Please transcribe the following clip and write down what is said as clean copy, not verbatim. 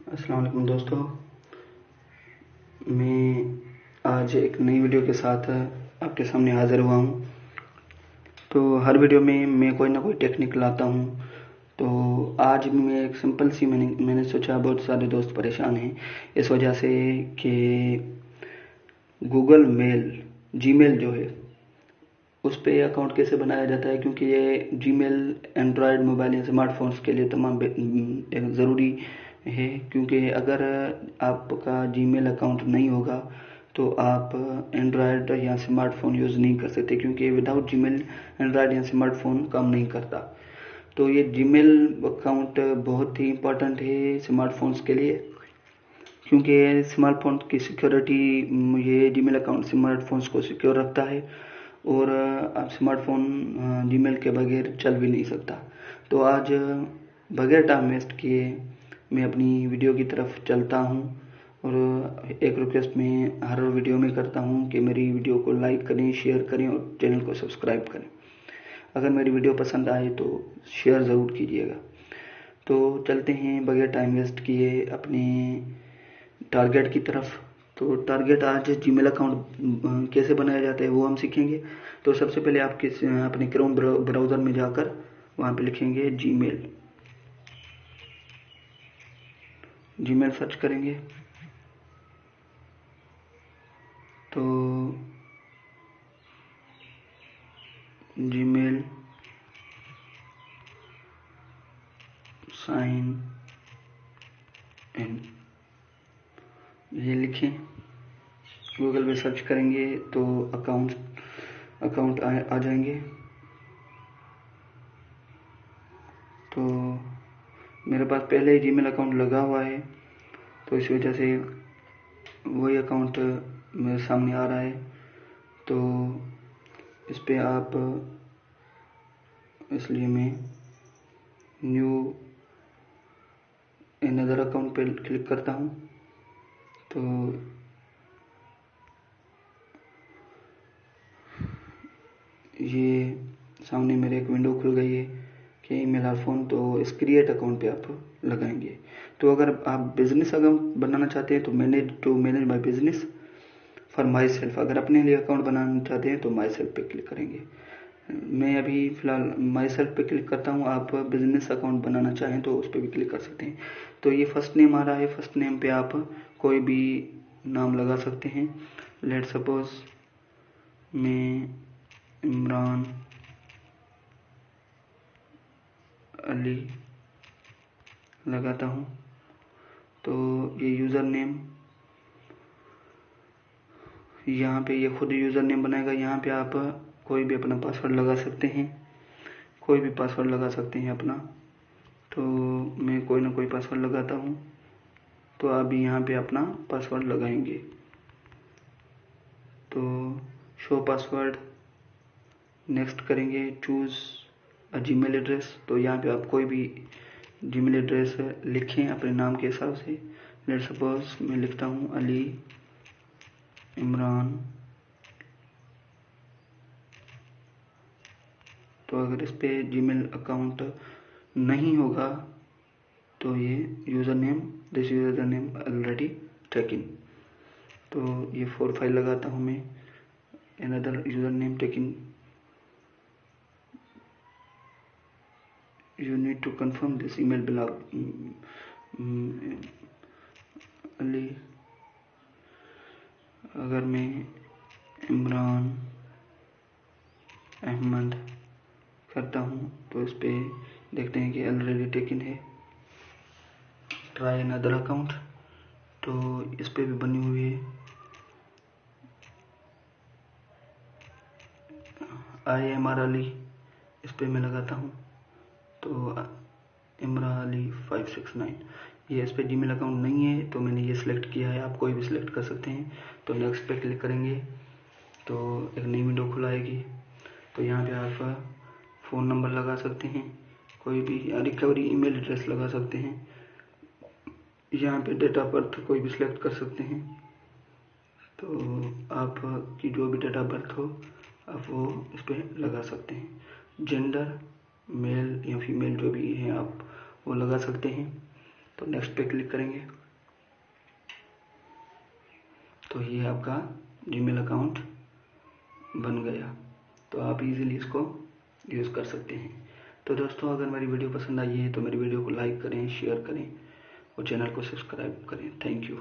अस्सलाम वालेकुम दोस्तों। मैं आज एक नई वीडियो के साथ आपके सामने हाज़िर हुआ हूँ। तो हर वीडियो में मैं कोई ना कोई टेक्निक लाता हूँ। तो आज भी मैं एक सिंपल सी मैंने सोचा, बहुत सारे दोस्त परेशान हैं इस वजह से कि गूगल मेल जीमेल जो है उस पे अकाउंट कैसे बनाया जाता है, क्योंकि ये जीमेल एंड्रॉयड मोबाइल या स्मार्टफोन्स के लिए तमाम ज़रूरी है। क्योंकि अगर आपका जीमेल अकाउंट नहीं होगा तो आप एंड्रॉयड या स्मार्टफोन यूज़ नहीं कर सकते, क्योंकि विदाउट जीमेल एंड्रॉयड या स्मार्टफोन काम नहीं करता। तो ये जीमेल अकाउंट बहुत ही इम्पोर्टेंट है स्मार्टफोन्स के लिए, क्योंकि स्मार्टफोन की सिक्योरिटी, ये जीमेल अकाउंट स्मार्टफोन्स को सिक्योर रखता है और आप स्मार्टफोन जीमेल के बगैर चल भी नहीं सकता। तो आज बगैर टाइम वेस्ट किए मैं अपनी वीडियो की तरफ चलता हूँ और एक रिक्वेस्ट मैं हर वीडियो में करता हूँ कि मेरी वीडियो को लाइक करें, शेयर करें और चैनल को सब्सक्राइब करें। अगर मेरी वीडियो पसंद आए तो शेयर ज़रूर कीजिएगा। तो चलते हैं बगैर टाइम वेस्ट किए अपने टारगेट की तरफ। तो टारगेट आज जीमेल अकाउंट कैसे बनाया जाता है वो हम सीखेंगे। तो सबसे पहले आप अपने क्रोम ब्राउज़र में जाकर वहाँ पे लिखेंगे जीमेल सर्च करेंगे। तो जीमेल साइन इन ये लिखें। गूगल पे सर्च करेंगे तो अकाउंट आ जाएंगे। तो मेरे पास पहले ही जीमेल अकाउंट लगा हुआ है, तो इस वजह से वही अकाउंट मेरे सामने आ रहा है। तो इस पे आप, इसलिए मैं न्यू अनदर अकाउंट पे क्लिक करता हूँ। तो ये सामने मेरे एक विंडो खुल गई है कि ईमेल और फ़ोन। तो इस क्रिएट अकाउंट पे आप लगाएंगे। तो अगर आप बिजनेस अकाउंट बनाना चाहते हैं तो manage my business for my self, अगर अपने लिए अकाउंट बनाना चाहते हैं तो माई सेल्फ पे क्लिक करेंगे। मैं अभी फ़िलहाल माई सेल्फ पे क्लिक करता हूँ। आप बिजनेस अकाउंट बनाना चाहें तो उस पर भी क्लिक कर सकते हैं। तो ये फर्स्ट नेम आ रहा है, फर्स्ट नेम पे आप कोई भी नाम लगा सकते हैं। लेट सपोज मैं इमरान अली लगाता हूँ। तो ये यूज़र नेम, यहाँ पे ये खुद यूज़र नेम बनाएगा। यहाँ पे आप कोई भी अपना पासवर्ड लगा सकते हैं, कोई भी पासवर्ड लगा सकते हैं अपना। तो मैं कोई ना कोई पासवर्ड लगाता हूँ। तो आप भी यहाँ पे अपना पासवर्ड लगाएंगे। तो शो पासवर्ड, नेक्स्ट करेंगे चूज़ अ जीमेल एड्रेस। तो यहाँ पे आप कोई भी जीमेल एड्रेस लिखें अपने नाम के हिसाब से। लेट सपोज मैं लिखता हूँ अली इमरान। तो अगर इस पे जीमेल अकाउंट नहीं होगा तो ये user name, this user name already taken. तो ये 4 5 लगाता हूँ मैं। Another user name taken, you need to confirm this email belong Ali. अगर मैं इमरान अहमद करता हूँ तो इस पे देखते हैं कि ऑलरेडी टेकन है। ट्राई अनदर अकाउंट, तो इस पे भी बनी हुई है IMR अली। इस पे मैं लगाता हूँ तो इमरान अली 569। ये इस पे जीमेल अकाउंट नहीं है तो मैंने ये सिलेक्ट किया है। आप कोई भी सिलेक्ट कर सकते हैं। तो नेक्स्ट पे क्लिक करेंगे तो एक नई विंडो खुल आएगी। तो यहाँ पे आप फ़ोन नंबर लगा सकते हैं, कोई भी रिकवरी ईमेल एड्रेस लगा सकते हैं। यहाँ पे डेट ऑफ बर्थ कोई भी सिलेक्ट कर सकते हैं। तो आपकी जो भी डेट ऑफ बर्थ हो आप वो इस पर लगा सकते हैं। जेंडर मेल या फीमेल जो भी है आप वो लगा सकते हैं। तो नेक्स्ट पे क्लिक करेंगे तो ये आपका जीमेल अकाउंट बन गया। तो आप इजीली इसको यूज़ कर सकते हैं। तो दोस्तों, अगर मेरी वीडियो पसंद आई है तो मेरी वीडियो को लाइक करें, शेयर करें और चैनल को सब्सक्राइब करें। Thank you.